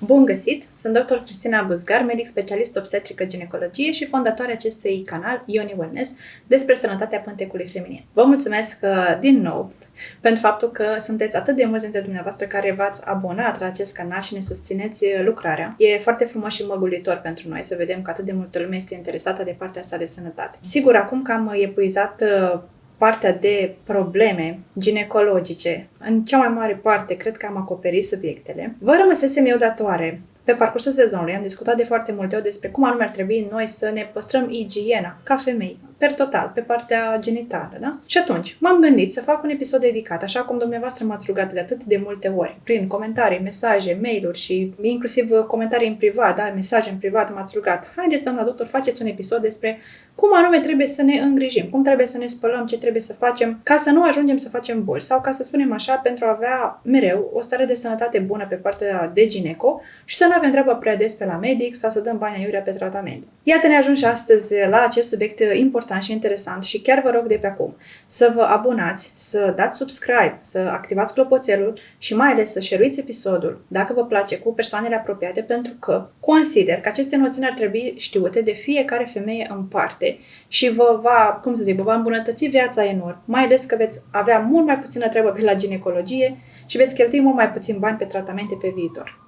Bun găsit! Sunt dr. Cristina Buzgar, medic specialist obstetrică-ginecologie și fondatoarea acestui canal Ioni Wellness despre sănătatea pântecului feminin. Vă mulțumesc din nou pentru faptul că sunteți atât de mulți dintre dumneavoastră care v-ați abonat la acest canal și ne susțineți lucrarea. E foarte frumos și măgulitor pentru noi să vedem că atât de multă lume este interesată de partea asta de sănătate. Sigur, acum că am epuizat partea de probleme ginecologice, în cea mai mare parte, cred că am acoperit subiectele. Vă rămăsesem eu datoare. Pe parcursul sezonului am discutat de foarte multe ori despre cum anume ar trebui noi să ne păstrăm igiena ca femei, per total, pe partea genitală, da? Și atunci, m-am gândit să fac un episod dedicat, așa cum dumneavoastră m-ați rugat de atât de multe ori, prin comentarii, mesaje, mail-uri și inclusiv comentarii în privat, da? Mesaje în privat m-ați rugat. Haideți, doamna doctor, faceți un episod despre cum anume trebuie să ne îngrijim, cum trebuie să ne spălăm, ce trebuie să facem ca să nu ajungem să facem boli sau ca să spunem așa, pentru a avea mereu o stare de sănătate bună pe partea de gineco și să nu avem treabă prea des pe la medic sau să dăm bani aiurea pe tratament. Iată, ne ajungi astăzi la acest subiect important și interesant și chiar vă rog de pe acum să vă abonați, să dați subscribe, să activați clopoțelul și mai ales să share-uiți episodul, dacă vă place, cu persoanele apropiate, pentru că consider că aceste noțiuni ar trebui știute de fiecare femeie în parte și vă va îmbunătăți viața enorm, mai ales că veți avea mult mai puțină treabă pe la ginecologie și veți cheltui mult mai puțin bani pe tratamente pe viitor.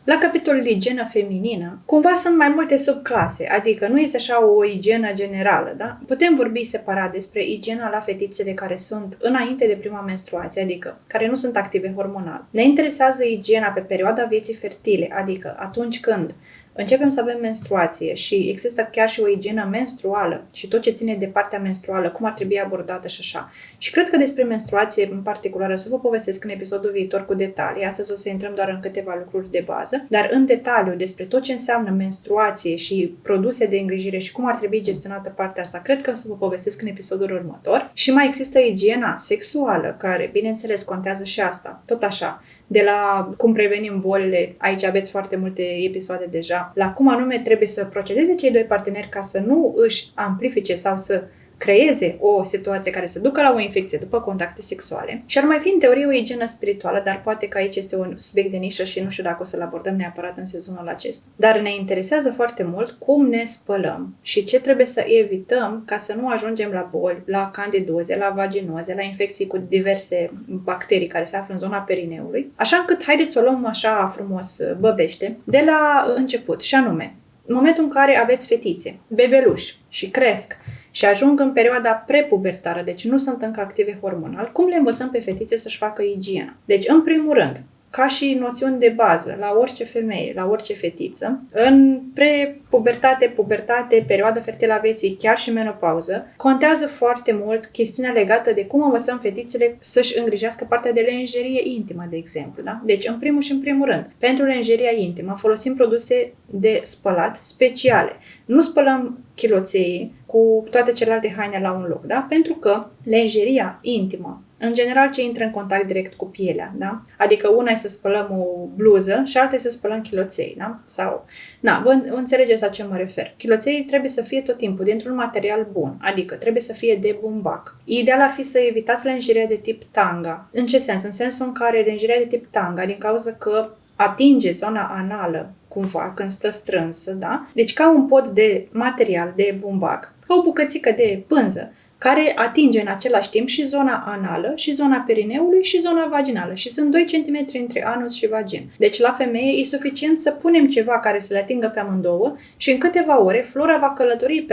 La capitolul igienă feminină, cumva sunt mai multe subclase, adică nu este așa o igienă generală, da? Putem vorbi separat despre igiena la fetițele care sunt înainte de prima menstruație, adică care nu sunt active hormonal. Ne interesează igiena pe perioada vieții fertile, adică atunci când începem să avem menstruație și există chiar și o igienă menstruală și tot ce ține de partea menstruală, cum ar trebui abordată și așa. Și cred că despre menstruație în particular o să vă povestesc în episodul viitor cu detalii. Astăzi o să intrăm doar în câteva lucruri de bază, dar în detaliu despre tot ce înseamnă menstruație și produse de îngrijire și cum ar trebui gestionată partea asta, cred că o să vă povestesc în episodul următor. Și mai există igiena sexuală, care, bineînțeles, contează și asta, tot așa. De la cum prevenim bolile, aici aveți foarte multe episoade deja, la cum anume trebuie să procedeze cei doi parteneri ca să nu își amplifice sau să creeze o situație care să ducă la o infecție după contacte sexuale. Și ar mai fi în teorie o igienă spirituală, dar poate că aici este un subiect de nișă și nu știu dacă o să-l abordăm neapărat în sezonul acesta. Dar ne interesează foarte mult cum ne spălăm și ce trebuie să evităm ca să nu ajungem la boli, la candidoze, la vaginoze, la infecții cu diverse bacterii care se află în zona perineului. Așa încât haideți să o luăm așa frumos băbește de la început, și anume, în momentul în care aveți fetițe, bebeluși și cresc și ajung în perioada prepubertară, deci nu sunt încă active hormonal, cum le învățăm pe fetițe să-și facă igiena? Deci, în primul rând, ca și noțiuni de bază la orice femeie, la orice fetiță, în prepubertate, pubertate, perioada fertilă a vieții, chiar și menopauză, contează foarte mult chestiunea legată de cum învățăm fetițele să-și îngrijească partea de lenjerie intimă, de exemplu. Da? Deci, în primul rând, pentru lenjeria intimă folosim produse de spălat speciale. Nu spălăm chiloței cu toate celelalte haine la un loc, da? Pentru că lenjeria intimă, în general, ce intră în contact direct cu pielea, da? Adică una e să spălăm o bluză și alta e să spălăm chiloței, da? Sau, vă înțelegeți la ce mă refer. Chiloței trebuie să fie tot timpul dintr-un material bun, adică trebuie să fie de bumbac. Ideal ar fi să evitați lenjeria de tip tanga. În ce sens? În sensul în care lenjeria de tip tanga, din cauza că atinge zona anală, cumva, când stă strânsă, da? Deci ca un pod de material de bumbac, ca o bucățică de pânză, care atinge în același timp și zona anală, și zona perineului, și zona vaginală. Și sunt 2 cm între anus și vagin. Deci la femeie e suficient să punem ceva care să le atingă pe amândouă și în câteva ore flora va călători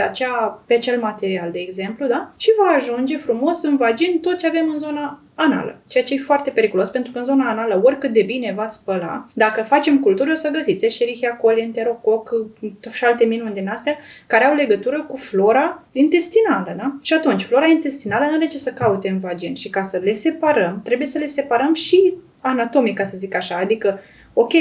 pe acel material, de exemplu, da? Și va ajunge frumos în vagin tot ce avem în zona anală, ceea ce e foarte periculos, pentru că în zona anală, oricât de bine v-ați spăla, dacă facem culturi, o să găsiți Escherichia coli, enterococ și alte minuni din astea, care au legătură cu flora intestinală, da? Și atunci, flora intestinală nu are ce să caute în vagin și ca să le separăm, trebuie să le separăm și anatomic, ca să zic așa, adică, ok,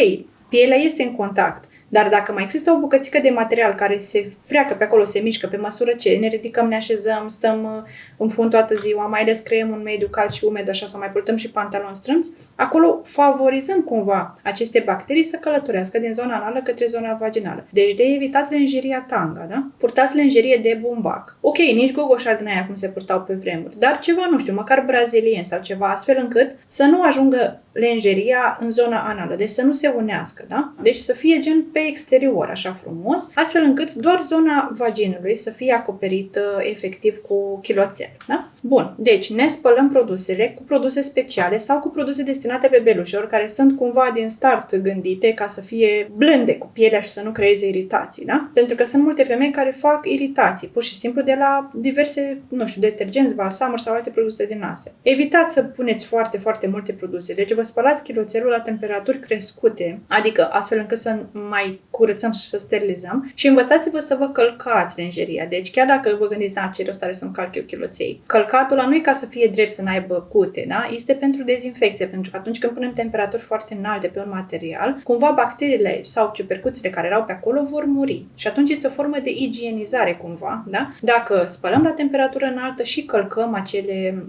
pielea este în contact, Dar dacă mai există o bucățică de material care se freacă pe acolo, se mișcă pe măsură ce ne ridicăm, ne așezăm, stăm în fund toată ziua, mai ales creăm un mediu cald și umed, așa, sau mai purtăm și pantaloni strâmți, acolo favorizăm cumva aceste bacterii să călătorească din zona anală către zona vaginală. Deci de evitat lenjeria tanga, da? Purtați lenjerie de bumbac. Ok, nici gogoșar din aia cum se purtau pe vremuri, dar ceva, nu știu, măcar brazilien sau ceva, astfel încât să nu ajungă lenjeria în zona anală, deci să nu se unească, da? Deci să fie gen pe exterior, așa frumos, astfel încât doar zona vaginului să fie acoperită efectiv cu chiloțel, da? Bun, deci ne spălăm produsele cu produse speciale sau cu produse destinate bebelușilor, care sunt cumva din start gândite ca să fie blânde cu pielea și să nu creeze iritații, da? Pentru că sunt multe femei care fac iritații, pur și simplu de la diverse, nu știu, detergenți, balsamuri sau alte produse din astea. Evitați să puneți foarte, foarte multe produse. Deci vă spălați chiloțelul la temperaturi crescute, adică astfel încât să mai curățăm și să sterilizăm, și învățați-vă să vă călcați lenjeria. Deci chiar dacă vă gândiți, ce rost are să-mi calc eu chiloței, călcatul ăla nu e ca să fie drept, să n-aibă cute, da? Este pentru dezinfecție, pentru că atunci când punem temperaturi foarte înalte pe un material, cumva bacteriile sau ciupercuțele care erau pe acolo vor muri. Și atunci este o formă de igienizare cumva, da? Dacă spălăm la temperatură înaltă și călcăm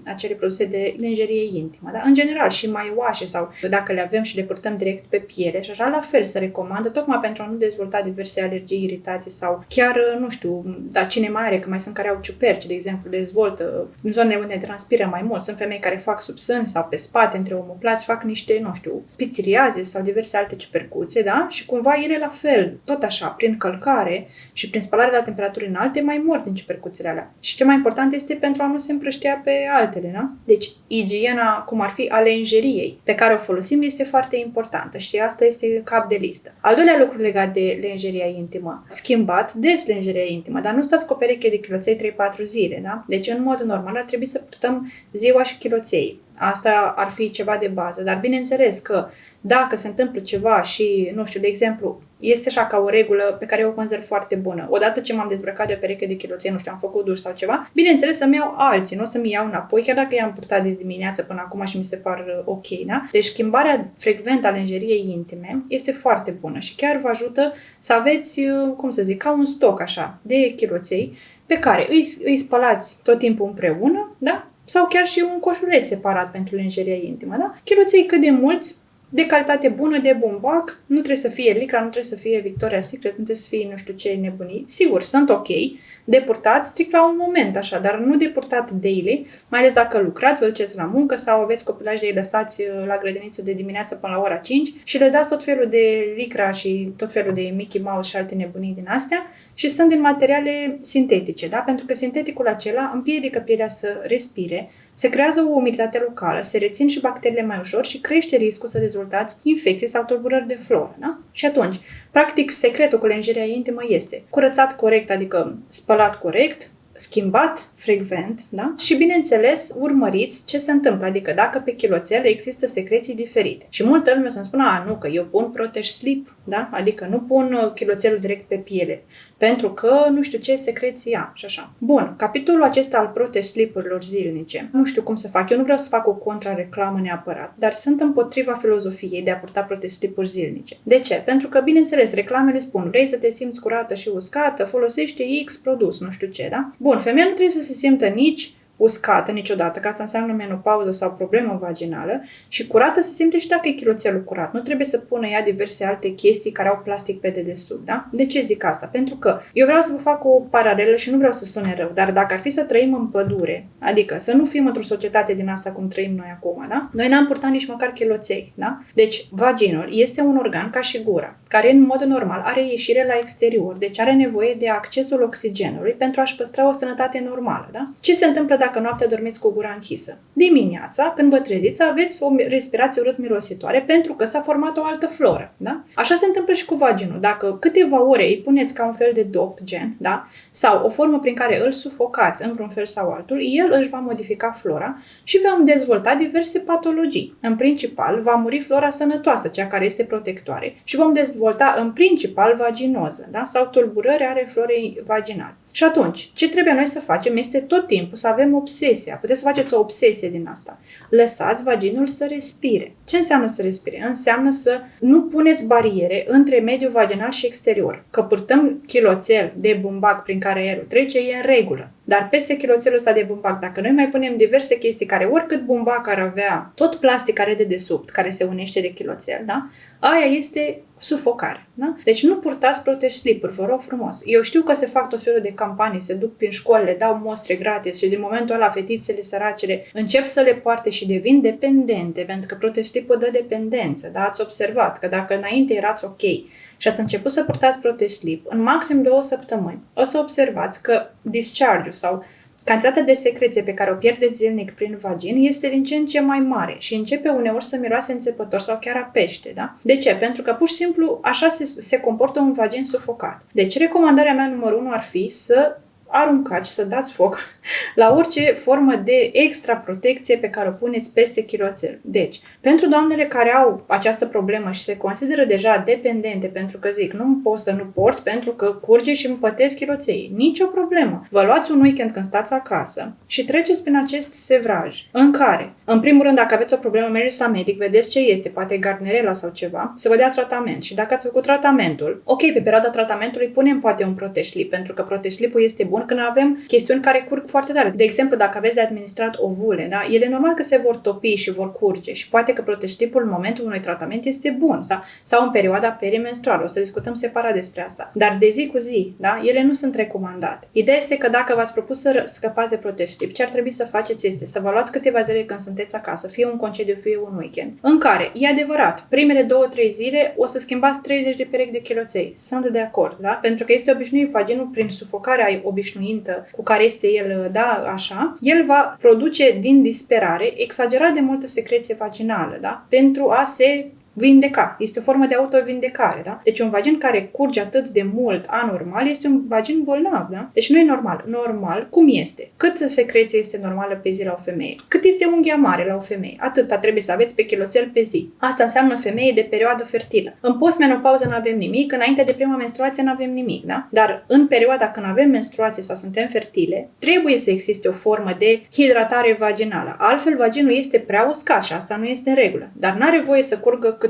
acele produse de lenjerie intimă, da? În general și maioașe sau dacă le avem și le purtăm direct pe piele și așa, la fel se recomandă, tocmai pentru a nu dezvolta diverse alergii, iritații sau chiar, nu știu, dar cine mai are, că mai sunt care au ciuperci, de exemplu, dezvoltă în zonele unde transpiră mai mult. Sunt femei care fac sub sân sau pe spate, între omoplați, fac niște, nu știu, pitiriaze sau diverse alte ciupercuțe, da? Și cumva ele la fel, tot așa, prin călcare și prin spălare la temperaturi înalte, mai mor din ciupercuțele alea. Și ce mai important este pentru a nu se împrăștia pe altele, da? Deci, igiena, cum ar fi a lenjeriei, pe care o folosim, este foarte importantă și asta este cap de listă. Al doilea lucru legat de lenjeria intimă. Schimbat des lenjeria intimă, dar nu stați cu o pereche de chiloței 3-4 zile, da? Deci, în mod normal, ar trebui să purtăm ziua și chiloței. Asta ar fi ceva de bază, dar bineînțeles că dacă se întâmplă ceva și, nu știu, de exemplu, este așa ca o regulă pe care eu o consider foarte bună. Odată ce m-am dezbrăcat de o pereche de chiloței, nu știu, am făcut duș sau ceva, bineînțeles să-mi iau alții, nu o să-mi iau înapoi, chiar dacă i-am purtat de dimineață până acum și mi se par ok, da? Deci schimbarea frecventă a lenjeriei intime este foarte bună și chiar vă ajută să aveți, cum să zic, ca un stoc așa de chiloței pe care îi spălați tot timpul împreună, da? Sau chiar și un coșuleț separat pentru lenjeria intimă, da? Chiloței cât de mulți, de calitate bună, de bumbac, nu trebuie să fie Lycra, nu trebuie să fie Victoria's Secret, nu trebuie să fie nu știu ce nebunii. Sigur, sunt ok, de purtat strict la un moment așa, dar nu de purtat daily, mai ales dacă lucrați, vă duceți la muncă sau aveți copilaj de ei lăsați la grădiniță de dimineață până la ora 5 și le dați tot felul de Lycra și tot felul de Mickey Mouse și alte nebunii din astea și sunt din materiale sintetice, da? Pentru că sinteticul acela împiedică pielea să respire, se creează o umiditate locală, se rețin și bacteriile mai ușor și crește riscul să dezvoltați infecții sau tulburări de floră, da? Și atunci, practic, secretul cu lenjeria intimă este curățat corect, adică spălat corect, schimbat frecvent, da? Și bineînțeles, urmăriți ce se întâmplă, adică dacă pe chiloțel există secreții diferite. Și multă lume o să-mi spună, nu, că eu pun Protege Slip, da? Adică nu pun chiloțelul direct pe piele, pentru că nu știu ce secreții am și așa. Bun, capitolul acesta al Protege Slip-urilor zilnice, nu știu cum să fac, eu nu vreau să fac o contrareclamă neapărat, dar sunt împotriva filozofiei de a purta Protege Slip-uri zilnice. De ce? Pentru că, bineînțeles, reclamele spun, vrei să te simți curată și uscată, folosește X produs, nu știu ce, da? Bun, femeia nu trebuie să se simtă nici uscată niciodată, că asta înseamnă menopauză sau problemă vaginală și curată se simte și dacă e chiloțelul curat. Nu trebuie să pună ea diverse alte chestii care au plastic pe dedesubt, da? De ce zic asta? Pentru că eu vreau să vă fac o paralelă și nu vreau să sune rău, dar dacă ar fi să trăim în pădure, adică să nu fim într-o societate din asta cum trăim noi acum, da? Noi n-am purtat nici măcar chiloței, da? Deci, vaginul este un organ ca și gura, care în mod normal are ieșire la exterior, deci are nevoie de accesul oxigenului pentru a-și păstra o sănătate normală, da? Ce se întâmplă dacă noaptea dormiți cu gura închisă? Dimineața, când vă treziți, aveți o respirație urât-mirositoare pentru că s-a format o altă floră, da? Așa se întâmplă și cu vaginul. Dacă câteva ore îi puneți ca un fel de dop, gen, da? Sau o formă prin care îl sufocați în vreun fel sau altul, el își va modifica flora și vom dezvolta diverse patologii. În principal, va muri flora sănătoasă, cea care este protectoare, și vom dezvolta în principal vaginoză, da? Sau tulburări ale florei vaginale. Și atunci, ce trebuie noi să facem este tot timpul să avem obsesia. Puteți să faceți o obsesie din asta. Lăsați vaginul să respire. Ce înseamnă să respire? Înseamnă să nu puneți bariere între mediul vaginal și exterior. Că purtăm chiloțel de bumbac prin care aerul trece, e în regulă. Dar peste chiloțelul ăsta de bumbac, dacă noi mai punem diverse chestii care oricât bumbac ar avea, tot plastic care de desubt, care se unește de chiloțel, da? Aia este sufocare. Da? Deci nu purtați protect slip-uri, vă rog frumos. Eu știu că se fac tot felul de campanii, se duc prin școli, le dau mostre gratis și din momentul ăla fetițele săracele încep să le poarte și devin dependente, pentru că protect slip-ul dă dependență. Da? Ați observat că dacă înainte erați ok și ați început să purtați protect slip, în maxim 2 săptămâni o să observați că discharge-ul sau cantitatea de secreție pe care o pierdeți zilnic prin vagin este din ce în ce mai mare și începe uneori să miroase înțepător sau chiar a pește. Da? De ce? Pentru că pur și simplu așa se comportă un vagin sufocat. Deci recomandarea mea numărul 1 ar fi să aruncați și să dați foc la orice formă de extra protecție pe care o puneți peste chiloțel. Deci, pentru doamnele care au această problemă și se consideră deja dependente pentru că zic, nu pot să nu port pentru că curge și îmi pătesc chiloței, nicio problemă. Vă luați un weekend când stați acasă și treceți prin acest sevraj în care, în primul rând, dacă aveți o problemă, mergeți la medic, vedeți ce este, poate Gardnerella sau ceva, să vă dea tratament și dacă ați făcut tratamentul, ok, pe perioada tratamentului punem poate un protect slip, pentru că protect slip-ul este bun când avem chestiuni care curg foarte tare. De exemplu, dacă aveți de administrat ovule, da? Ele normal că se vor topi și vor curge și poate că protestipul în momentul unui tratament este bun sau în perioada perimenstruală. O să discutăm separat despre asta. Dar de zi cu zi, da? Ele nu sunt recomandate. Ideea este că dacă v-ați propus să scăpați de protestip, ce ar trebui să faceți este să vă luați câteva zile când sunteți acasă, fie un concediu, fie un weekend, în care, e adevărat, primele 2-3 zile o să schimbați 30 de perechi de chiloței. Sunt de acord, da? Pentru că este obișnuit vaginul prin sufocarea obișnuită cu care este el, da, așa, el va produce din disperare exagerat de multă secreție vaginală, da? Pentru a se vindeca. Este o formă de autovindecare, da? Deci un vagin care curge atât de mult anormal este un vagin bolnav, da? Deci nu e normal. Normal, cum este? Cât secreție este normală pe zi la o femeie? Cât este unghia mare la o femeie? Atâta trebuie să aveți pe chiloțel pe zi. Asta înseamnă femeie de perioadă fertilă. În postmenopauză nu avem nimic, înainte de prima menstruație nu avem nimic, da? Dar în perioada când avem menstruație sau suntem fertile, trebuie să existe o formă de hidratare vaginală. Altfel, vaginul este prea uscat și asta nu este în regulă. Dar nu are voie să curgă cât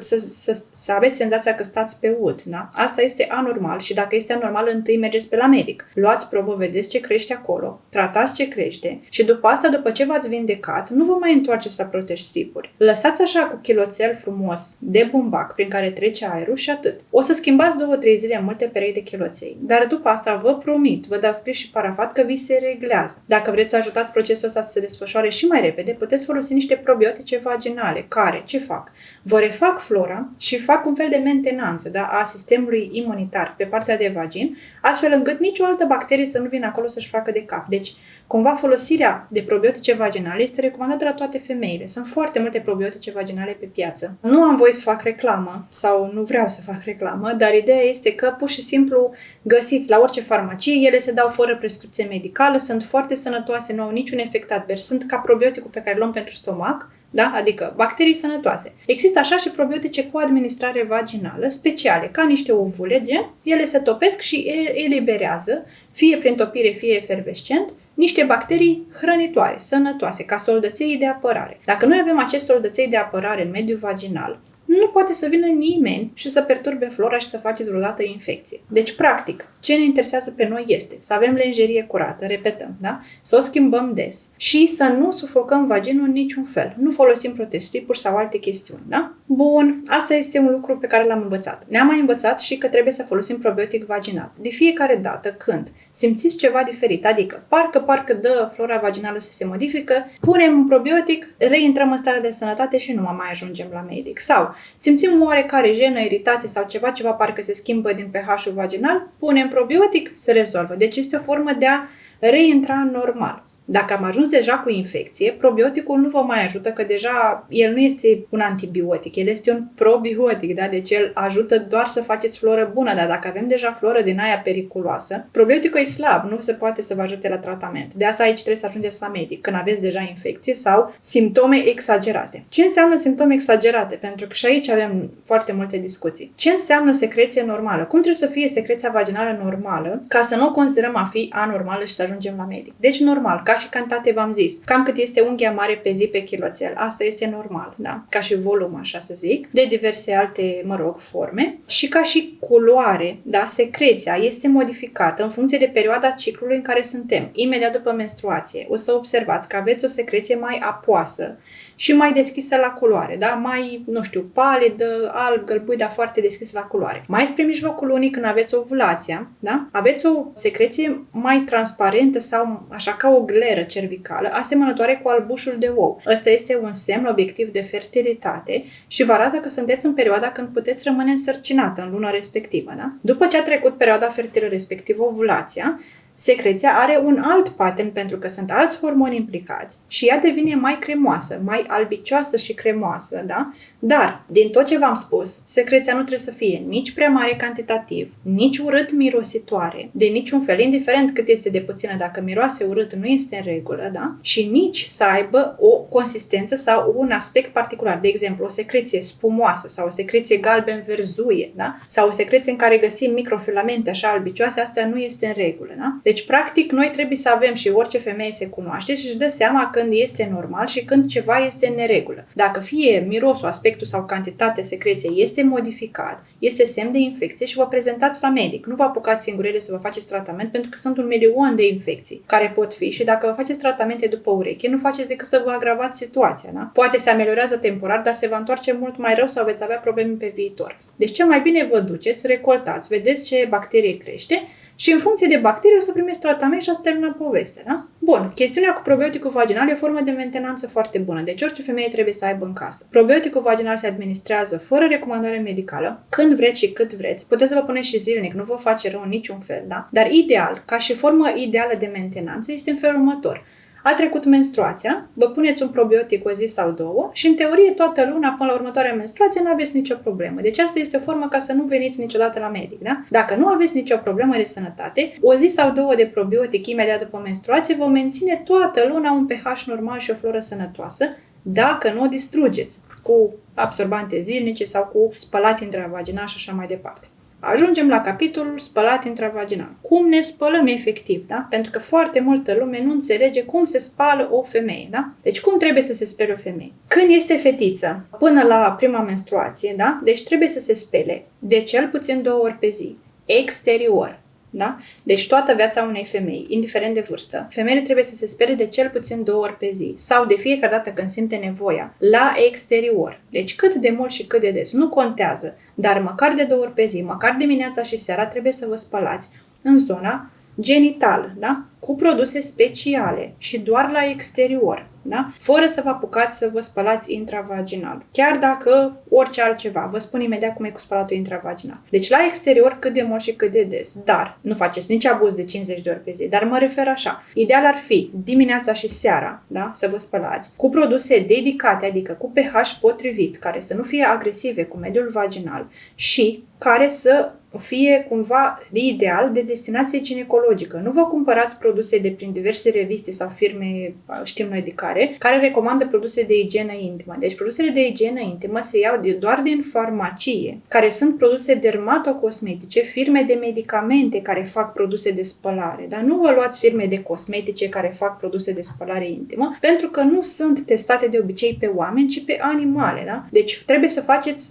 să aveți senzația că stați pe ud, da? Asta este anormal și dacă este anormal, întâi mergeți pe la medic. Luați probă, vedeți ce crește acolo, tratați ce crește și după asta, după ce v-ați vindecat, nu vă mai întoarceți la protect slip-uri. Lăsați așa cu chiloțel frumos de bumbac prin care trece aerul și atât. O să schimbați 2-3 zile în multe perechi de chiloței, dar după asta vă promit, vă dau scris și parafat că vi se reglează. Dacă vreți să ajutați procesul ăsta să se desfășoare și mai repede, puteți folosi niște probiotice vaginale care, ce fac? Vă refac flora și fac un fel de mentenanță, da, a sistemului imunitar pe partea de vagin, astfel încât nicio altă bacterie să nu vină acolo să-și facă de cap. Deci, cumva folosirea de probiotice vaginale este recomandată la toate femeile. Sunt foarte multe probiotice vaginale pe piață. Nu am voie să fac reclamă sau nu vreau să fac reclamă, dar ideea este că pur și simplu găsiți la orice farmacie, ele se dau fără prescripție medicală, sunt foarte sănătoase, nu au niciun efect advers, sunt ca probioticul pe care îl luăm pentru stomac, da? Adică bacterii sănătoase. Există așa și probiotice cu administrare vaginală, speciale, ca niște ovule, gen, ele se topesc și eliberează, fie prin topire, fie efervescent, niște bacterii hrănitoare, sănătoase, ca soldăței de apărare. Dacă noi avem acest soldăței de apărare în mediul vaginal, nu poate să vină nimeni și să perturbe flora și să faceți vreodată infecție. Deci, practic, ce ne interesează pe noi este să avem lenjerie curată, repetăm, da? Să o schimbăm des și să nu sufocăm vaginul în niciun fel. Nu folosim protestipuri sau alte chestiuni, da? Bun, asta este un lucru pe care l-am învățat. Ne-am mai învățat și că trebuie să folosim probiotic vaginal. De fiecare dată când simțiți ceva diferit, adică parcă dă flora vaginală să se modifică, punem un probiotic, reintrăm în starea de sănătate și nu mai ajungem la medic. Sau simțim oarecare jenă, iritație sau ceva parcă se schimbă din pH-ul vaginal, punem probiotic, se rezolvă. Deci este o formă de a reintra normal. Dacă am ajuns deja cu infecție, probioticul nu vă mai ajută, că deja el nu este un antibiotic, el este un probiotic, da? Deci el ajută doar să faceți floră bună, dar dacă avem deja floră din aia periculoasă, probioticul e slab, nu se poate să vă ajute la tratament. De asta aici trebuie să ajungeți la medic, când aveți deja infecție sau simptome exagerate. Ce înseamnă simptome exagerate? Pentru că și aici avem foarte multe discuții. Ce înseamnă secreție normală? Cum trebuie să fie secreția vaginală normală ca să nu o considerăm a fi anormală și să ajungem la medic? Deci normal, ca și cantitate v-am zis, cam cât este unghia mare pe zi pe kiloțel. Asta este normal, da? Ca și volum, așa să zic, de diverse alte, forme. Și ca și culoare, da? Secreția este modificată în funcție de perioada ciclului în care suntem. Imediat după menstruație, o să observați că aveți o secreție mai apoasă și mai deschisă la culoare, da? Mai, palid, alb, gălbui, dar foarte deschisă la culoare. Mai spre mijlocul lunii, când aveți ovulația, da? Aveți o secreție mai transparentă sau așa ca o gleră cervicală, asemănătoare cu albușul de ou. Ăsta este un semn obiectiv de fertilitate și vă arată că sunteți în perioada când puteți rămâne însărcinată în luna respectivă, da? După ce a trecut perioada fertilă, respectiv ovulația, secreția are un alt pattern pentru că sunt alți hormoni implicați și ea devine mai cremoasă, mai albicioasă și cremoasă, da? Dar, din tot ce v-am spus, secreția nu trebuie să fie nici prea mare cantitativ, nici urât mirositoare, de niciun fel, indiferent cât este de puțină, dacă miroase urât nu este în regulă, da? Și nici să aibă o consistență sau un aspect particular, de exemplu, o secreție spumoasă sau o secreție galben-verzuie, da? Sau o secreție în care găsim microfilamente așa albicioase, astea nu este în regulă, da? Deci, practic, noi trebuie să avem și orice femeie se cunoaște și își dă seama când este normal și când ceva este în neregulă. Dacă fie mirosul, aspectul sau cantitatea secreției este modificat, este semn de infecție și vă prezentați la medic. Nu vă apucați singurele să vă faceți tratament pentru că sunt 1.000.000 de infecții care pot fi și dacă vă faceți tratamente după ureche, nu faceți decât să vă agravați situația, da? Poate se ameliorează temporar, dar se va întoarce mult mai rău sau veți avea probleme pe viitor. Deci cel mai bine vă duceți, recoltați, vedeți ce bacterie crește și în funcție de bacterie o să primiți tratament și asta termină povestea, da? Bun, chestiunea cu probioticul vaginal e o formă de mentenanță foarte bună, deci orice femeie trebuie să aibă în casă. Probioticul vaginal se administrează fără recomandare medicală, când vreți și cât vreți. Puteți să vă puneți și zilnic, nu vă face rău în niciun fel, da? Dar ideal, ca și formă ideală de mentenanță, este în felul următor. A trecut menstruația, vă puneți un probiotic o zi sau două și în teorie toată luna până la următoarea menstruație nu aveți nicio problemă. Deci asta este o formă ca să nu veniți niciodată la medic, da? Dacă nu aveți nicio problemă de sănătate, o zi sau două de probiotic imediat după menstruație vă menține toată luna un pH normal și o floră sănătoasă, dacă nu o distrugeți cu absorbante zilnice sau cu spălat intravaginal și așa mai departe. Ajungem la capitolul spălat intravaginal. Cum ne spălăm efectiv, da? Pentru că foarte multă lume nu înțelege cum se spală o femeie, da? Deci cum trebuie să se spele o femeie? Când este fetiță, până la prima menstruație, da? Deci trebuie să se spele de cel puțin 2 ori pe zi, exterior. Da? Deci toată viața unei femei, indiferent de vârstă, femeile trebuie să se spere de cel puțin 2 ori pe zi sau de fiecare dată când simte nevoia, la exterior. Deci cât de mult și cât de des, nu contează, dar măcar de 2 ori pe zi, măcar dimineața și seara trebuie să vă spălați în zona genitală, da? Cu produse speciale și doar la exterior, da? Fără să vă apucați să vă spălați intravaginal. Chiar dacă orice altceva. Vă spun imediat cum e cu spălatul intravaginal. Deci la exterior cât de mult și cât de des. Dar nu faceți nici abuz de 50 de ori pe zi. Dar mă refer așa. Ideal ar fi dimineața și seara, da? Să vă spălați cu produse dedicate, adică cu pH potrivit, care să nu fie agresive cu mediul vaginal și care să fie cumva ideal de destinație ginecologică. Nu vă cumpărați produse de prin diverse reviste sau firme, știm noi de care recomandă produse de igienă intimă. Deci produsele de igienă intimă se iau doar din farmacie, care sunt produse dermatocosmetice, firme de medicamente care fac produse de spălare. Dar nu vă luați firme de cosmetice care fac produse de spălare intimă, pentru că nu sunt testate de obicei pe oameni, ci pe animale. Da? Deci trebuie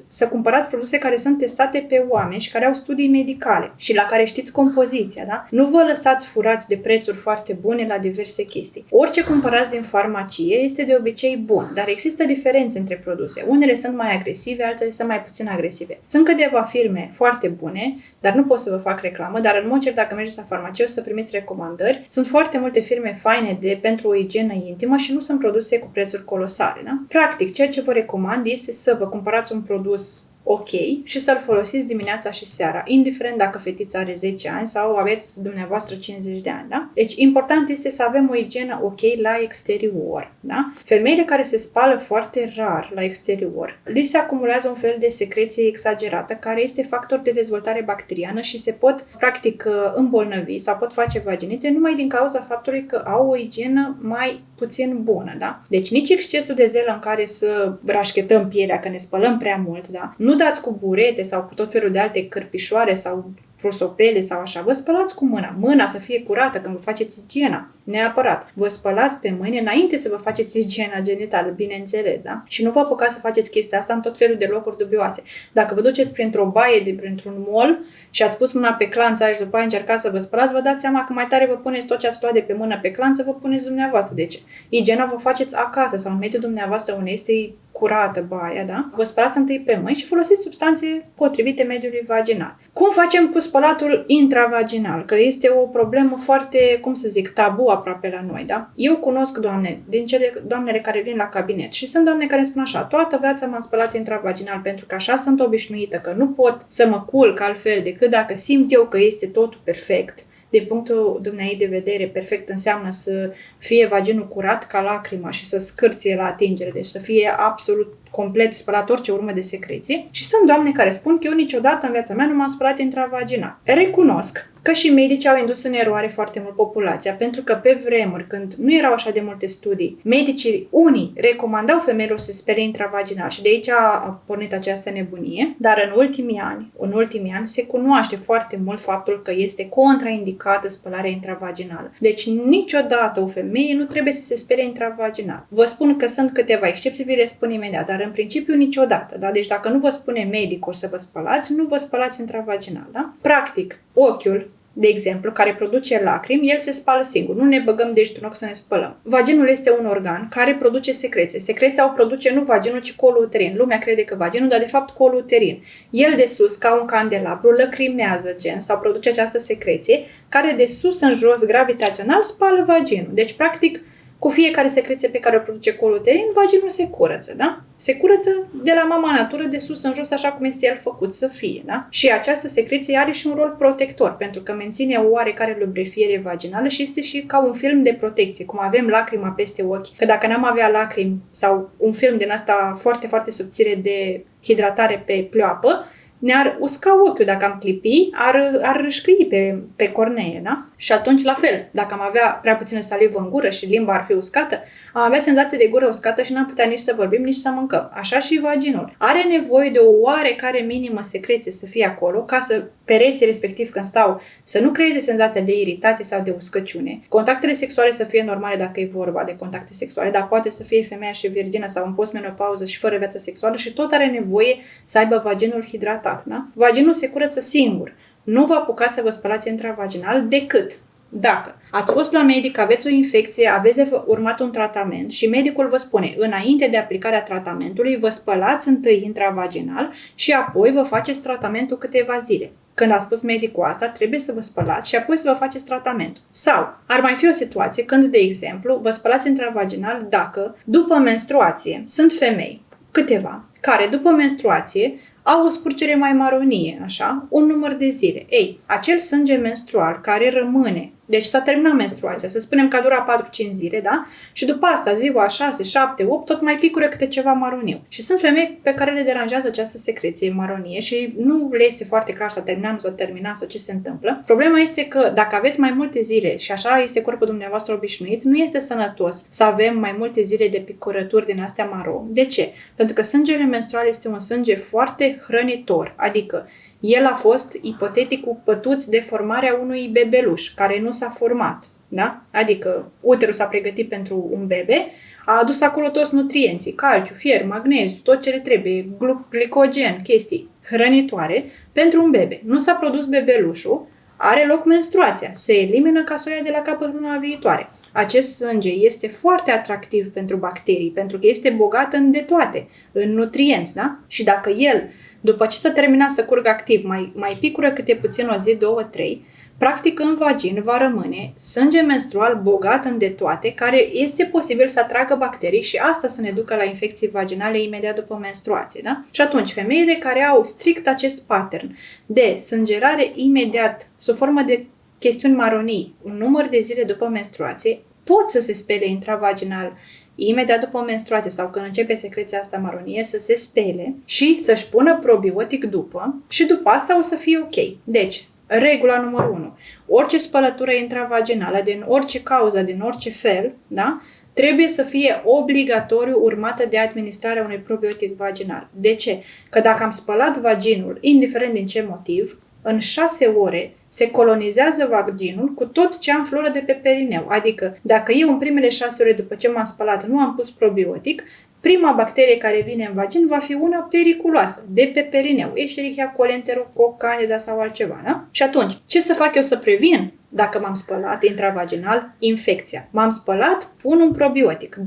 să cumpărați produse care sunt testate pe oameni și care au studii medicale și la care știți compoziția. Da? Nu vă lăsați furați de prețuri foarte bune la diverse chestii. Orice cumpărați din farmacie este de obicei bun, dar există diferențe între produse. Unele sunt mai agresive, altele sunt mai puțin agresive. Sunt câteva firme foarte bune, dar nu pot să vă fac reclamă, dar în mod cert dacă mergeți la farmacie o să primiți recomandări. Sunt foarte multe firme faine pentru o igienă intimă și nu sunt produse cu prețuri colosale. Da? Practic, ceea ce vă recomand este să vă cumpărați un produs ok și să-l folosiți dimineața și seara, indiferent dacă fetița are 10 ani sau aveți dumneavoastră 50 de ani, da? Deci important este să avem o igienă ok la exterior, da? Femeile care se spală foarte rar la exterior, li se acumulează un fel de secreție exagerată care este factor de dezvoltare bacteriană și se pot practic îmbolnăvi sau pot face vaginite numai din cauza faptului că au o igienă mai puțin bună, da? Deci nici excesul de zel în care să rașchetăm pielea, că ne spălăm prea mult, da? Nu dați cu burete sau cu tot felul de alte cărpișoare sau prosopele sau așa. Vă spălați cu mâna. Mâna să fie curată când vă faceți igiena. Neapărat. Vă spălați pe mâini înainte să vă faceți igiena genitală, bineînțeles, da? Și nu vă apucați să faceți chestia asta în tot felul de locuri dubioase. Dacă vă duceți printr-o baie, printr-un mall și ați pus mâna pe clanță și după aia încercați să vă spălați, vă dați seama că mai tare vă puneți tot ce ați luat de pe mână pe clanță, vă puneți dumneavoastră. Deci, igiena vă faceți acasă sau în mediul dumneavoastră unde este curată baia, da? Vă spălați întâi pe mâini și folosiți substanțe potrivite mediului vaginal. Cum facem cu spălatul intravaginal? Că este o problemă foarte, cum să zic, tabu aproape la noi, da? Eu cunosc doamne, din cele doamnele care vin la cabinet și sunt doamne care îmi spun așa, toată viața m-am spălat intravaginal pentru că așa sunt obișnuită, că nu pot să mă culc altfel decât dacă simt eu că este totul perfect. Din punctul dumneai de vedere, perfect înseamnă să fie vaginul curat ca lacrima și să scârție la atingere, deci să fie absolut complet spălat orice urmă de secreție. Și sunt doamne care spun că eu niciodată în viața mea nu m-am spălat intravaginal. Recunosc că și medicii au indus în eroare foarte mult populația, pentru că pe vremuri, când nu erau așa de multe studii, medicii unii recomandau femeilor să se spele intravaginal și de aici a pornit această nebunie, dar în ultimii ani se cunoaște foarte mult faptul că este contraindicată spălarea intravaginală. Deci niciodată o femeie nu trebuie să se spele intravaginal. Vă spun că sunt câteva excepții, vi le spun imediat, dar în principiu niciodată. Da? Deci dacă nu vă spune medicul să vă spălați, nu vă spălați intravaginal. Da? Practic, ochiul, de exemplu, care produce lacrimi, el se spală singur. Nu ne băgăm degetul în ochi să ne spălăm. Vaginul este un organ care produce secreție. Secreția o produce nu vaginul, ci colul uterin. Lumea crede că vaginul, dar de fapt colul uterin. El de sus, ca un candelabru, lăcrimează gen sau produce această secreție care de sus în jos, gravitațional, spală vaginul. Deci, practic, cu fiecare secreție pe care o produce colul uterin, vaginul se curăță, da? Se curăță de la mama natură, de sus în jos, așa cum este el făcut să fie, da? Și această secreție are și un rol protector, pentru că menține o oarecare lubrifiere vaginală și este și ca un film de protecție, cum avem lacrima peste ochi, că dacă n-am avea lacrimi sau un film din asta foarte, foarte subțire de hidratare pe pleoapă, ne-ar usca ochiul. Dacă am clipi, ar râșcâi pe cornee, da? Și atunci, la fel, dacă am avea prea puțină salivă în gură și limba ar fi uscată, am avea senzație de gură uscată și n-am putea nici să vorbim, nici să mâncăm. Așa și vaginul. Are nevoie de o oarecare minimă secreție să fie acolo, ca să pereții respectiv când stau să nu creeze senzația de iritație sau de uscăciune. Contactele sexuale să fie normale dacă e vorba de contacte sexuale, dar poate să fie femeia și virgină sau în postmenopauză și fără viață sexuală și tot are nevoie să aibă vaginul hidratat. Da? Vaginul se curăță singur. Nu vă apucați să vă spălați intravaginal decât dacă ați fost la medic, aveți o infecție, aveți de urmat un tratament și medicul vă spune, înainte de aplicarea tratamentului, vă spălați întâi intravaginal și apoi vă faceți tratamentul câteva zile. Când a spus medicul asta, trebuie să vă spălați și apoi să vă faceți tratamentul. Sau ar mai fi o situație când, de exemplu, vă spălați intravaginal dacă, după menstruație, sunt femei, câteva, care după menstruație au o scurgere mai maronie, așa, un număr de zile. Ei, acel sânge menstrual care rămâne, deci s-a terminat menstruația, să spunem că a durat 4-5 zile, da? Și după asta, ziua 6, 7, 8, tot mai picură câte ceva maroniu. Și sunt femei pe care le deranjează această secreție maronie și nu le este foarte clar s-a terminat, nu s-a terminat sau ce se întâmplă. Problema este că dacă aveți mai multe zile și așa este corpul dumneavoastră obișnuit, nu este sănătos să avem mai multe zile de picurături din astea maro. De ce? Pentru că sângele menstrual este un sânge foarte hrănitor, adică el a fost, ipotetic, cu pătuți de formarea unui bebeluș care nu s-a format. Da? Adică uterul s-a pregătit pentru un bebe, a adus acolo toți nutrienții, calciu, fier, magneziu, tot ce le trebuie, glicogen, chestii hrănitoare pentru un bebe. Nu s-a produs bebelușul, are loc menstruația, se elimină ca să o ia de la capăt luna viitoare. Acest sânge este foarte atractiv pentru bacterii, pentru că este bogat în de toate, în nutrienți, da? Și dacă el, după ce s-a terminat să curgă activ, mai picură câte puțin o zi, 2, 3, Practic, în vagin va rămâne sânge menstrual bogat în D-toate, care este posibil să atragă bacterii și asta să ne ducă la infecții vaginale imediat după menstruație. Da? Și atunci, femeile care au strict acest pattern de sângerare imediat, sub formă de chestiuni maronii, un număr de zile după menstruație, pot să se spele intravaginal imediat după menstruație sau când începe secreția asta maronie, să se spele și să-și pună probiotic după și după asta o să fie ok. Deci, regula numărul 1. Orice spălătură intravaginală, din orice cauză, din orice fel, da? Trebuie să fie obligatoriu urmată de administrarea unui probiotic vaginal. De ce? Că dacă am spălat vaginul, indiferent din ce motiv, în 6 ore se colonizează vaginul cu tot ce am floră de pe perineu. Adică, dacă eu în primele 6 ore după ce m-am spălat nu am pus probiotic, prima bacterie care vine în vagin va fi una periculoasă, de pe perineu, Escherichia coli, Enterococ, Candida sau altceva, da? Și atunci, ce să fac eu să previn dacă m-am spălat intravaginal infecția? M-am spălat, pun un probiotic. 2-3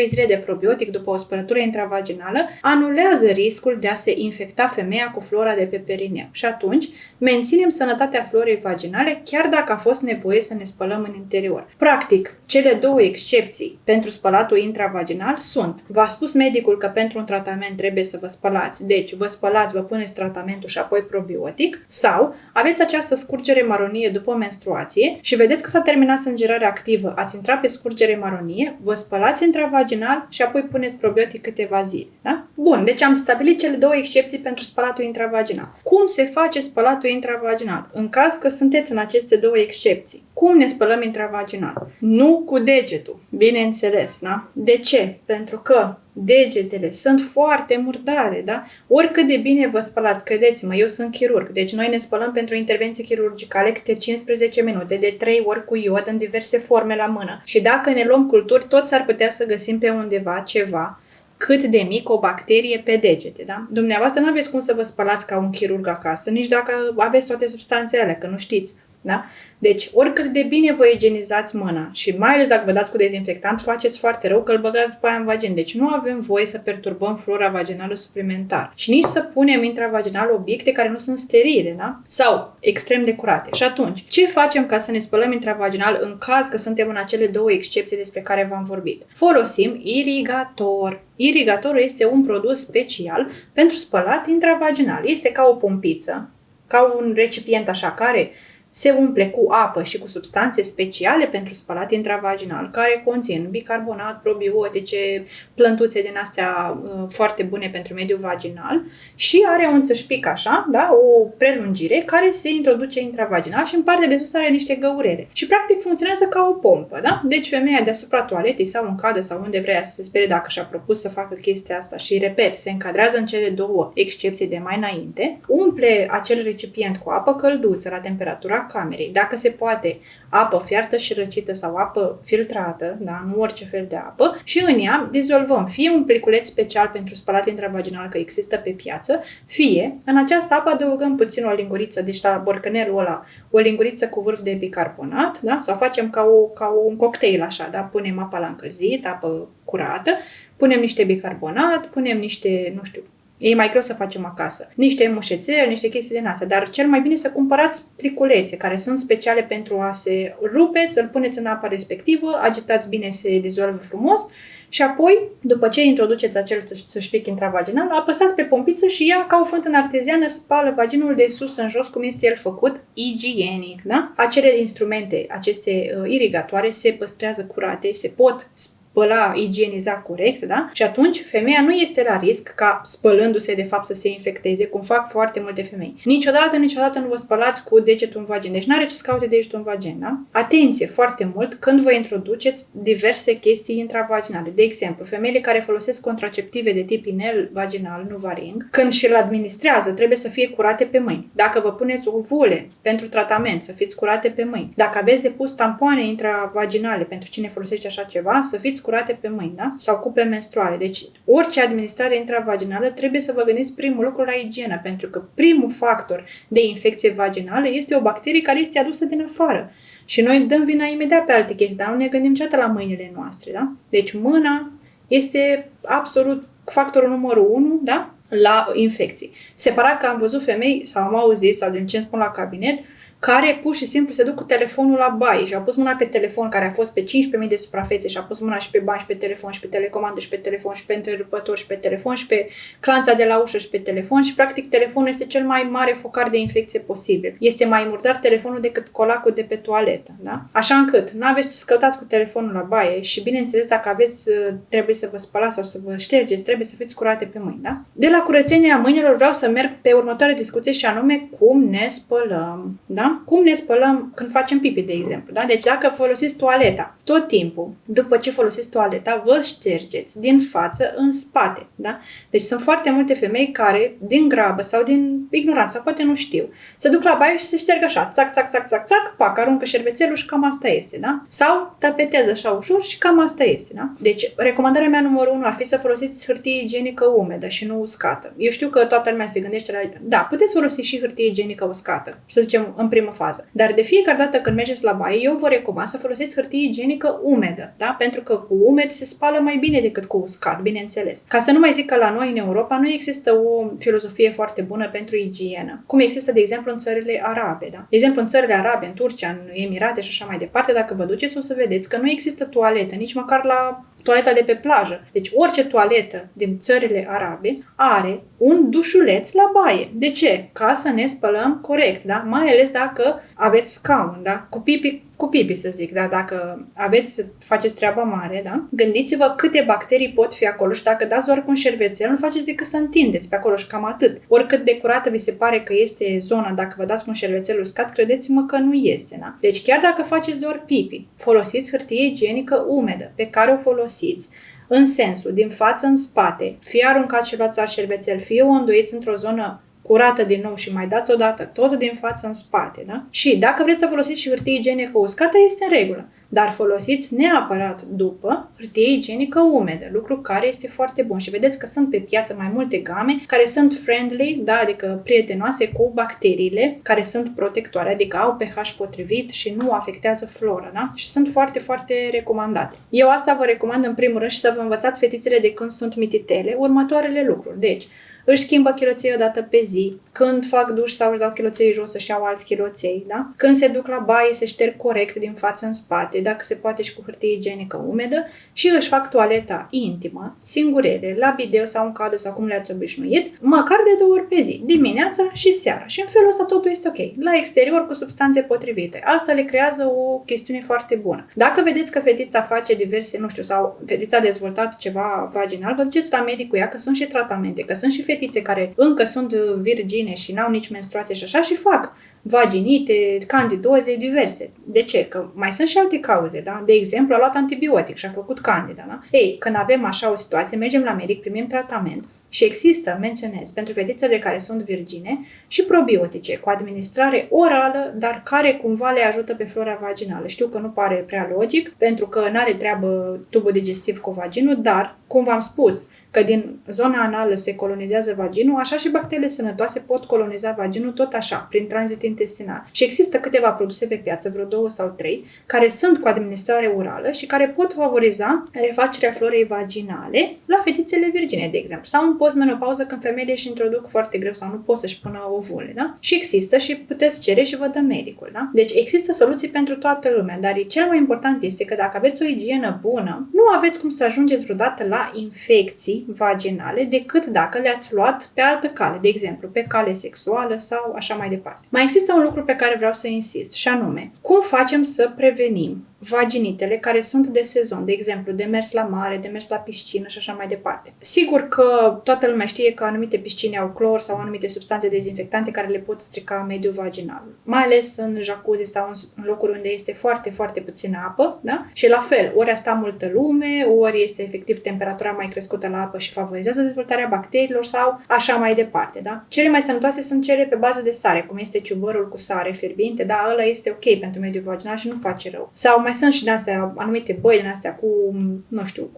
zile de probiotic după o spălătură intravaginală anulează riscul de a se infecta femeia cu flora de pe perineu. Și atunci, menținem sănătatea florei vaginale chiar dacă a fost nevoie să ne spălăm în interior. Practic, cele 2 excepții pentru spălatul intravaginal sunt: v-a spus medicul că pentru un tratament trebuie să vă spălați, deci vă spălați, vă puneți tratamentul și apoi probiotic, sau aveți această scurgere maronie după menstruație și vedeți că s-a terminat sângerarea activă, ați intrat pe scurgere maronie, vă spălați intravaginal și apoi puneți probiotic câteva zile. Da? Bun, deci am stabilit cele 2 excepții pentru spălatul intravaginal. Cum se face spălatul intravaginal? În caz că sunteți în aceste 2 excepții. Cum ne spălăm intravaginal? Nu cu degetul, bineînțeles, da? De ce? Pentru că degetele sunt foarte murdare, da? Oricât de bine vă spălați, credeți-mă, eu sunt chirurg, deci noi ne spălăm pentru intervenții chirurgicale câte 15 minute, de 3 ori cu iod în diverse forme la mână. Și dacă ne luăm culturi, tot s-ar putea să găsim pe undeva ceva cât de mic o bacterie pe degete, da? Dumneavoastră nu aveți cum să vă spălați ca un chirurg acasă, nici dacă aveți toate substanțele alea, că nu știți. Da? Deci, oricât de bine vă igienizați mâna și mai ales dacă vă dați cu dezinfectant, faceți foarte rău că îl băgați după aia în vagin. Deci nu avem voie să perturbăm flora vaginală suplimentar și nici să punem intravaginal obiecte care nu sunt sterile, da? Sau extrem de curate. Și atunci, ce facem ca să ne spălăm intravaginal în caz că suntem în acele 2 excepții despre care v-am vorbit? Folosim irigator. Irigatorul este un produs special pentru spălat intravaginal. Este ca o pompiță, ca un recipient așa care se umple cu apă și cu substanțe speciale pentru spălat intravaginal, care conțin bicarbonat, probiotice, plântuțe din astea foarte bune pentru mediul vaginal și are un țâșpic așa, da, o prelungire care se introduce intravaginal și în partea de sus are niște găurele. Și practic funcționează ca o pompă, da? Deci femeia deasupra toaletei sau în cadă sau unde vrea să se spere dacă și-a propus să facă chestia asta și, repet, se încadrează în cele 2 excepții de mai înainte, umple acel recipient cu apă călduță la temperatura camerei, dacă se poate, apă fiartă și răcită sau apă filtrată, da, nu orice fel de apă, și în ea dizolvăm fie un pliculeț special pentru spălat intravaginal, că există pe piață, fie în această apă adăugăm puțin o linguriță, deci la borcanelul ăla, o linguriță cu vârf de bicarbonat, da, sau facem ca un cocktail așa, da, punem apa la încălzit, apă curată, punem niște bicarbonat, punem niște, nu știu, e mai greu să facem acasă. Niște mușețeli, niște chestii din astea, dar cel mai bine să cumpărați pliculețe care sunt speciale pentru a se rupeți, îl puneți în apa respectivă, agitați bine, se dizolvă frumos și apoi, după ce introduceți acel țâșpic intravaginal, apăsați pe pompiță și ea, ca o fântână arteziană, spală vaginul de sus în jos, cum este el făcut, igienic, da? Acele instrumente, aceste irigatoare se păstrează curate, se pot spăla, igieniza corect, da? Și atunci femeia nu este la risc ca spălându-se de fapt să se infecteze, cum fac foarte multe femei. Niciodată nu vă spălați cu degetul în vagin. Deci n-are ce să caute degetul în vagin, da? Atenție foarte mult când vă introduceți diverse chestii intravaginale. De exemplu, femeile care folosesc contraceptive de tip inel vaginal, nu varing, când și-l administrează, trebuie să fie curate pe mâini. Dacă vă puneți ovule pentru tratament, să fiți curate pe mâini. Dacă aveți de pus tampoane intravaginale pentru cine folosește așa ceva, să fiți curate pe mâini, da? Sau cupe menstruale. Deci, orice administrare intravaginală trebuie să vă gândiți primul lucru la igienă, pentru că primul factor de infecție vaginală este o bacterie care este adusă din afară. Și noi dăm vina imediat pe alte chestii, dar nu ne gândim niciodată la mâinile noastre, da? Deci, mâna este absolut factorul numărul 1, da? La infecții. Separat că am văzut femei, sau am auzit, sau din ce îmi spun la cabinet, care pur și simplu se duc cu telefonul la baie și au pus mâna pe telefon care a fost pe 15.000 de suprafețe și a pus mâna și pe bani și pe telefon și pe telecomandă și pe telefon și pe întrerupător și pe telefon și pe clanța de la ușă și pe telefon și practic telefonul este cel mai mare focar de infecție posibil. Este mai murdar telefonul decât colacul de pe toaletă, da? Așa încât nu aveți ce să căutați cu telefonul la baie și bineînțeles dacă aveți, trebuie să vă spălați sau să vă ștergeți, trebuie să fiți curate pe mâini, da? De la curățenia mâinilor vreau să merg pe următoarea discuție și anume cum ne spălăm, da? Cum ne spălăm când facem pipi, de exemplu, da? Deci dacă folosiți toaleta tot timpul, după ce folosiți toaleta, vă ștergeți din față în spate, da? Deci sunt foarte multe femei care, din grabă sau din ignoranță, sau poate nu știu, se duc la baie și se șterg așa, țac, țac, țac, țac, țac, pac, aruncă șervețelul și cam asta este, da? Sau tapetează așa ușor și cam asta este, da? Deci, recomandarea mea numărul 1 ar fi să folosiți hârtie igienică umedă și nu uscată. Eu știu că toată lumea se gândește la... Da, puteți folosi și hârtie igienică uscată, să zicem, în primă fază. Dar de fiecare dată când mergeți la baie, eu vă recomand să folosiți hârtie igienică umedă, da? Pentru că cu umed se spală mai bine decât cu uscat, bineînțeles. Ca să nu mai zic că la noi, în Europa, nu există o filozofie foarte bună pentru igienă, cum există, de exemplu, în țările arabe, da? De exemplu, în țările arabe, în Turcia, în Emirate și așa mai departe, dacă vă duceți, o să vedeți că nu există toaletă, nici măcar la toaleta de pe plajă. Deci orice toaletă din țările arabe are un dușuleț la baie. De ce? Ca să ne spălăm corect, da? Mai ales dacă aveți scaun, da? Cu pipi să zic, da? Dacă faceți treaba mare, da? Gândiți-vă câte bacterii pot fi acolo și dacă dați doar cu un șervețel, nu faceți decât să întindeți pe acolo și cam atât. Oricât de curată vi se pare că este zona, dacă vă dați cu un șervețel uscat, credeți-mă că nu este, da? Deci chiar dacă faceți doar pipi, folosiți hârtie igienică umedă pe care o folosiți în sensul din față în spate, fie aruncați și luați alt șervețel, fie o îndoiți într-o zonă curată din nou și mai dați o dată tot din față în spate, da? Și dacă vreți să folosiți și hârtie igienică uscată, este în regulă. Dar folosiți neapărat după hârtie igienică umedă, lucru care este foarte bun. Și vedeți că sunt pe piață mai multe game care sunt friendly, da? Adică prietenoase cu bacteriile, care sunt protectoare, adică au pH potrivit și nu afectează flora, da? Și sunt foarte, foarte recomandate. Eu asta vă recomand în primul rând și să vă învățați fetițele de când sunt mititele următoarele lucruri. Deci, își schimbă chiloței o dată pe zi, când fac duș sau își dau chiloței jos să-și iau alți chiloței, da? Când se duc la baie se șterg corect din față în spate, dacă se poate și cu hârtie igienică umedă și își fac toaleta intimă, singurele, la bideu sau în cadă sau cum le-ați obișnuit, măcar de 2 ori pe zi, dimineața și seara. Și în felul ăsta totul este ok. La exterior cu substanțe potrivite. Asta le creează o chestiune foarte bună. Dacă vedeți că fetița face diverse, nu știu, sau fetița a dezvoltat ceva vaginal, vă duceți la medic cu ea, că sunt și tratamente, că sunt și fetițe care încă sunt virgine și n-au nici menstruație și așa și fac vaginite, candidoze, diverse. De ce? Că mai sunt și alte cauze, da? De exemplu, a luat antibiotic și a făcut candida, da? Ei, când avem așa o situație, mergem la medic, primim tratament și există, menționez, pentru fetițele care sunt virgine și probiotice cu administrare orală, dar care cumva le ajută pe flora vaginală. Știu că nu pare prea logic, pentru că n-are treabă tubul digestiv cu vaginul, dar, cum v-am spus, că din zona anală se colonizează vaginul, așa și bacteriile sănătoase pot coloniza vaginul tot așa, prin tranzit intestinal. Și există câteva produse pe piață, vreo 2 sau 3, care sunt cu administrare orală și care pot favoriza refacerea florei vaginale la fetițele virgine, de exemplu, sau în postmenopauză când femeile își introduc foarte greu sau nu pot să-și pună ovule, da? Și există și puteți cere și vă dă medicul, da? Deci există soluții pentru toată lumea, dar cel mai important este că dacă aveți o igienă bună, nu aveți cum să ajungeți vreodată la infecții vaginale decât dacă le-ați luat pe altă cale, de exemplu, pe cale sexuală sau așa mai departe. Mai există un lucru pe care vreau să insist și anume, cum facem să prevenim vaginitele care sunt de sezon, de exemplu, de mers la mare, de mers la piscină și așa mai departe. Sigur că toată lumea știe că anumite piscine au clor sau anumite substanțe dezinfectante care le pot strica mediul vaginal, mai ales în jacuzzi sau în locuri unde este foarte, foarte puțină apă, da? Și la fel, ori a sta multă lume, ori este efectiv temperatura mai crescută la apă și favorizează dezvoltarea bacteriilor sau așa mai departe, da? Cele mai sănătoase sunt cele pe bază de sare, cum este ciubărul cu sare fierbinte, da, ăla este ok pentru mediul vaginal și nu face rău. Sau mai sunt și din astea, anumite băi din astea cu, nu știu,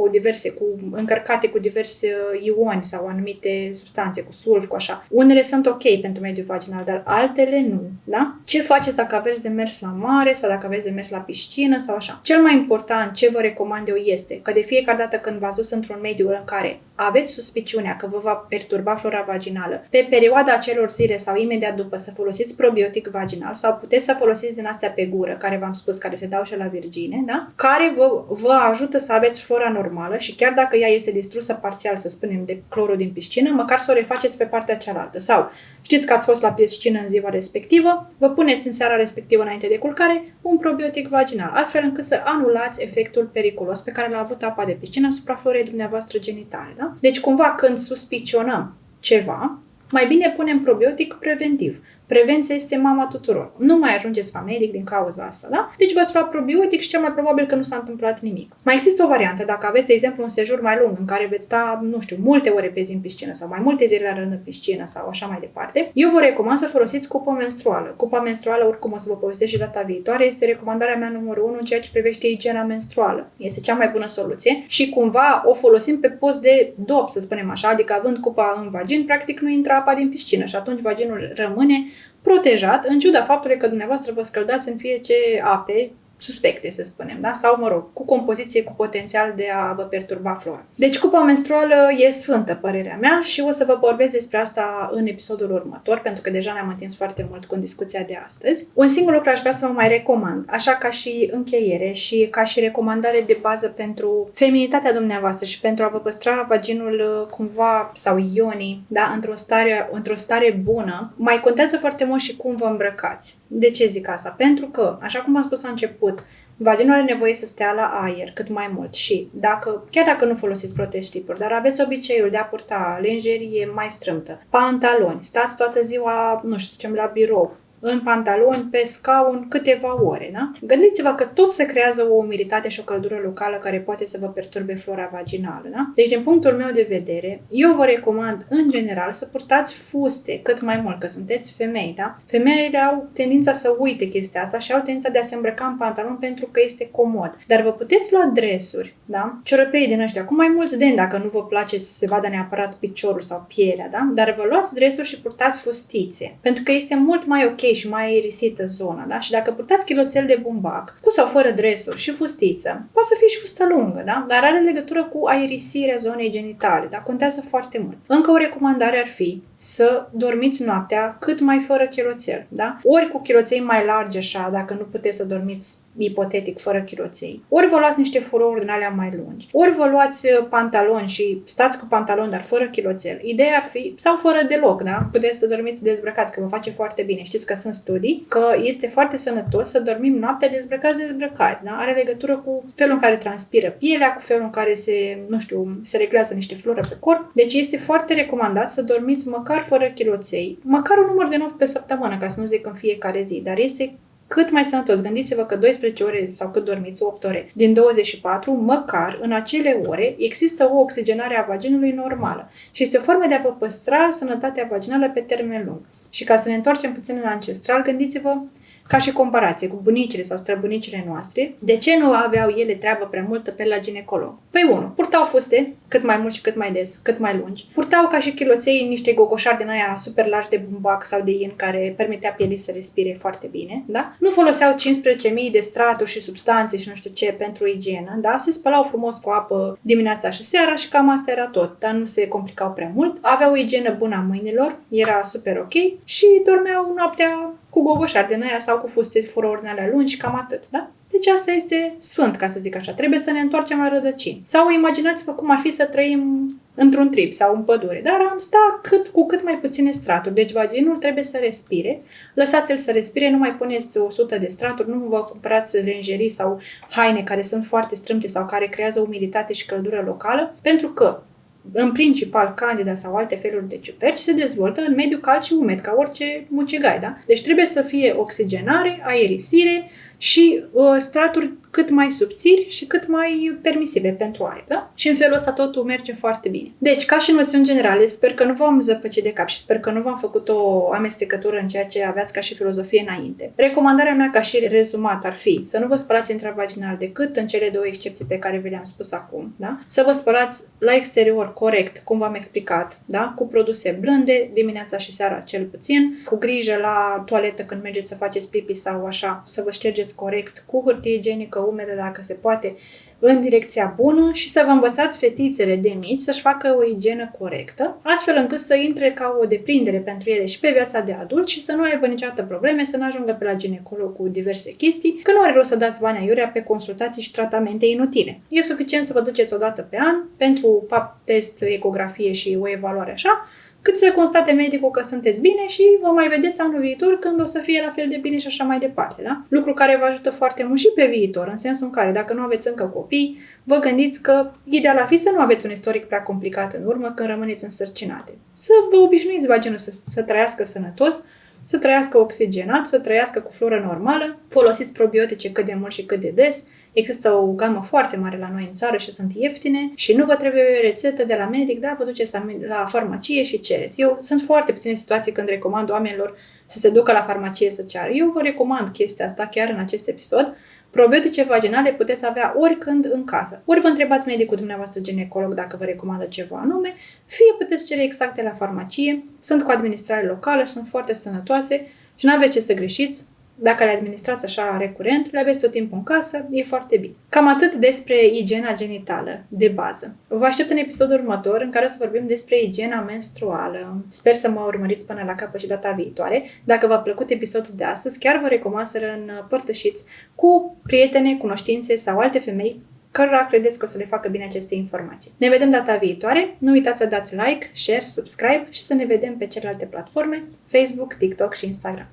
încărcate cu diverse ioni sau anumite substanțe, cu sulf, cu așa. Unele sunt ok pentru mediul vaginal, dar altele nu, da? Ce faceți dacă aveți de mers la mare sau dacă aveți de mers la piscină sau așa? Cel mai important, ce vă recomand eu este că de fiecare dată când v-ați dus într-un mediu în care aveți suspiciunea că vă va perturba flora vaginală, pe perioada acelor zile sau imediat după să folosiți probiotic vaginal sau puteți să folosiți din astea pe gură, care v-am spus, care se dau și la virgine, da? Care vă ajută să aveți flora normală și chiar dacă ea este distrusă parțial, să spunem, de clorul din piscină, măcar să o refaceți pe partea cealaltă. Sau știți că ați fost la piscină în ziua respectivă, vă puneți în seara respectivă înainte de culcare un probiotic vaginal, astfel încât să anulați efectul periculos pe care l-a avut apa de piscină asupra florei dumneavoastră genitale. Da? Deci cumva când suspicionăm ceva, mai bine punem probiotic preventiv. Prevenția este mama tuturor. Nu mai ajungeți la medic din cauza asta, da? Deci v-ați luat probiotic și cel mai probabil că nu s-a întâmplat nimic. Mai există o variantă, dacă aveți, de exemplu, un sejur mai lung în care veți sta, nu știu, multe ore pe zi în piscină sau mai multe zile la rând în piscină sau așa mai departe, eu vă recomand să folosiți cupa menstruală. Cupa menstruală, oricum o să vă povestesc și data viitoare, este recomandarea mea numărul 1 în ceea ce privește igiena menstruală. Este cea mai bună soluție și cumva o folosim pe post de dop, să spunem așa, adică având cupa în vagin, practic nu intră apa din piscină și atunci vaginul rămâne protejat, în ciuda faptului că dumneavoastră vă scăldați în fie ce ape suspecte, să spunem, da? Sau, mă rog, cu compoziție cu potențial de a vă perturba flora. Deci, cupa menstruală e sfântă, părerea mea, și o să vă vorbesc despre asta în episodul următor, pentru că deja ne-am întins foarte mult cu discuția de astăzi. Un singur lucru aș vrea să vă mai recomand, așa ca și încheiere și ca și recomandare de bază pentru feminitatea dumneavoastră și pentru a vă păstra vaginul cumva, sau ionii, da? într-o stare bună, mai contează foarte mult și cum vă îmbrăcați. De ce zic asta? Pentru că, așa cum am spus la început, vaginul are nevoie să stea la aer cât mai mult și chiar dacă nu folosiți protez-slipuri, dar aveți obiceiul de a purta lenjerie mai strâmtă, pantaloni, stați toată ziua, nu știu, să zicem, la birou, în pantaloni, pe scaun, câteva ore, da? Gândiți-vă că tot se creează o umiditate și o căldură locală care poate să vă perturbe flora vaginală, da? Deci, din punctul meu de vedere, eu vă recomand, în general, să purtați fuste cât mai mult, că sunteți femei, da? Femeile au tendința să uite chestia asta și au tendința de a se îmbrăca în pantalon pentru că este comod. Dar vă puteți lua dresuri, da? Ciorăpei din ăștia, cu mai mulți deni, dacă nu vă place să se vadă neapărat piciorul sau pielea, da? Dar vă luați dresuri și purtați fustițe, pentru că este mult mai ok și mai aerisită zona, da? Și dacă purtați chiloțel de bumbac, cu sau fără dresuri și fustiță, poate să fie și fustă lungă, da? Dar are legătură cu aerisirea zonei genitale, da? Contează foarte mult. Încă o recomandare ar fi să dormiți noaptea cât mai fără chiloțel, da? Ori cu chiloței mai largi așa, dacă nu puteți să dormiți ipotetic fără chiloței. Ori vă luați niște furouri din alea mai lungi. Ori vă luați pantaloni și stați cu pantaloni, dar fără chiloțel. Ideea ar fi, sau fără deloc, da? Puteți să dormiți dezbrăcați, că vă face foarte bine. Știți că sunt studii că este foarte sănătos să dormim noaptea dezbrăcați, da? Are legătură cu felul în care transpiră pielea, cu felul în care se reglează niște floră pe corp. Deci este foarte recomandat să dormiți măcar fără chiloței, măcar un număr de nopți pe săptămână, ca să nu zic în fiecare zi, dar este cât mai sănătos. Gândiți-vă că 12 ore sau cât dormiți, 8 ore din 24, măcar în acele ore există o oxigenare a vaginului normală și este o formă de a vă păstra sănătatea vaginală pe termen lung. Și ca să ne întoarcem puțin în ancestral, gândiți-vă ca și comparație cu bunicile sau străbunicile noastre, de ce nu aveau ele treabă prea multă pe la ginecolog? Păi 1. Purtau fuste cât mai mult și cât mai des, cât mai lungi. Purtau ca și chiloței niște gogoșari din aia super largi de bumbac sau de in care permitea pielii să respire foarte bine, da? Nu foloseau 15.000 de straturi și substanțe și nu știu ce pentru igienă, da? Se spălau frumos cu apă dimineața și seara și cam asta era tot, dar nu se complicau prea mult. Aveau o igienă bună a mâinilor, era super ok și dormeau noaptea cu gogoșari din aia sau cu fuste furouri din alea lungi, cam atât, da? Deci asta este sfânt, ca să zic așa. Trebuie să ne întoarcem la rădăcini. Sau imaginați-vă cum ar fi să trăim într-un trip sau în pădure. Dar am sta cu cât mai puține straturi. Deci vaginul trebuie să respire. Lăsați-l să respire, nu mai puneți 100 de straturi, nu vă cumpărați lenjerii sau haine care sunt foarte strâmte sau care creează umiditate și căldură locală, pentru că în principal candida sau alte feluri de ciuperci se dezvoltă în mediul cald și umed, ca orice mucegai, da? Deci trebuie să fie oxigenare, aerisire și straturi cât mai subțiri și cât mai permisive pentru aer, da? Și în felul ăsta totul merge foarte bine. Deci, ca și noțiuni generale, sper că nu v-am zăpăcit de cap și sper că nu v-am făcut o amestecătură în ceea ce aveați ca și filozofie înainte. Recomandarea mea ca și rezumat ar fi să nu vă spălați intravaginal decât în cele două excepții pe care vi le-am spus acum, da? Să vă spălați la exterior corect, cum v-am explicat, da? Cu produse blânde, dimineața și seara cel puțin, cu grijă la toaletă când mergeți să faceți pipi sau așa, să vă ștergeți corect cu hârtie igienică umedă dacă se poate în direcția bună și să vă învățați fetițele de mici să-și facă o igienă corectă, astfel încât să intre ca o deprindere pentru ele și pe viața de adult și să nu aibă niciodată probleme, să nu ajungă pe la ginecolog cu diverse chestii, că nu are rost să dați bani aiurea pe consultații și tratamente inutile. E suficient să vă duceți o dată pe an pentru pap test, ecografie și o evaluare așa, cât să constate medicul că sunteți bine și vă mai vedeți anul viitor când o să fie la fel de bine și așa mai departe, da? Lucru care vă ajută foarte mult și pe viitor, în sensul în care dacă nu aveți încă copii, vă gândiți că ideal ar fi să nu aveți un istoric prea complicat în urmă când rămâneți însărcinate. Să vă obișnuiți vaginul să trăiască sănătos, să trăiască oxigenat, să trăiască cu floră normală, folosiți probiotice cât de mult și cât de des. Există o gamă foarte mare la noi în țară și sunt ieftine și nu vă trebuie o rețetă de la medic, da, vă duceți la farmacie și cereți. Eu sunt foarte puține situații când recomand oamenilor să se ducă la farmacie să ceară. Eu vă recomand chestia asta chiar în acest episod. Probiotice vaginale puteți avea oricând în casă. Ori vă întrebați medicul dumneavoastră ginecolog dacă vă recomandă ceva anume, fie puteți cere exact de la farmacie, sunt cu administrare locală, sunt foarte sănătoase și nu aveți ce să greșiți. Dacă le administrați așa recurent, le aveți tot timpul în casă, e foarte bine. Cam atât despre igiena genitală, de bază. Vă aștept în episodul următor în care o să vorbim despre igiena menstruală. Sper să mă urmăriți până la capăt și data viitoare. Dacă v-a plăcut episodul de astăzi, chiar vă recomand să împărtășiți cu prietene, cunoștințe sau alte femei cărora credeți că o să le facă bine aceste informații. Ne vedem data viitoare. Nu uitați să dați like, share, subscribe și să ne vedem pe celelalte platforme, Facebook, TikTok și Instagram.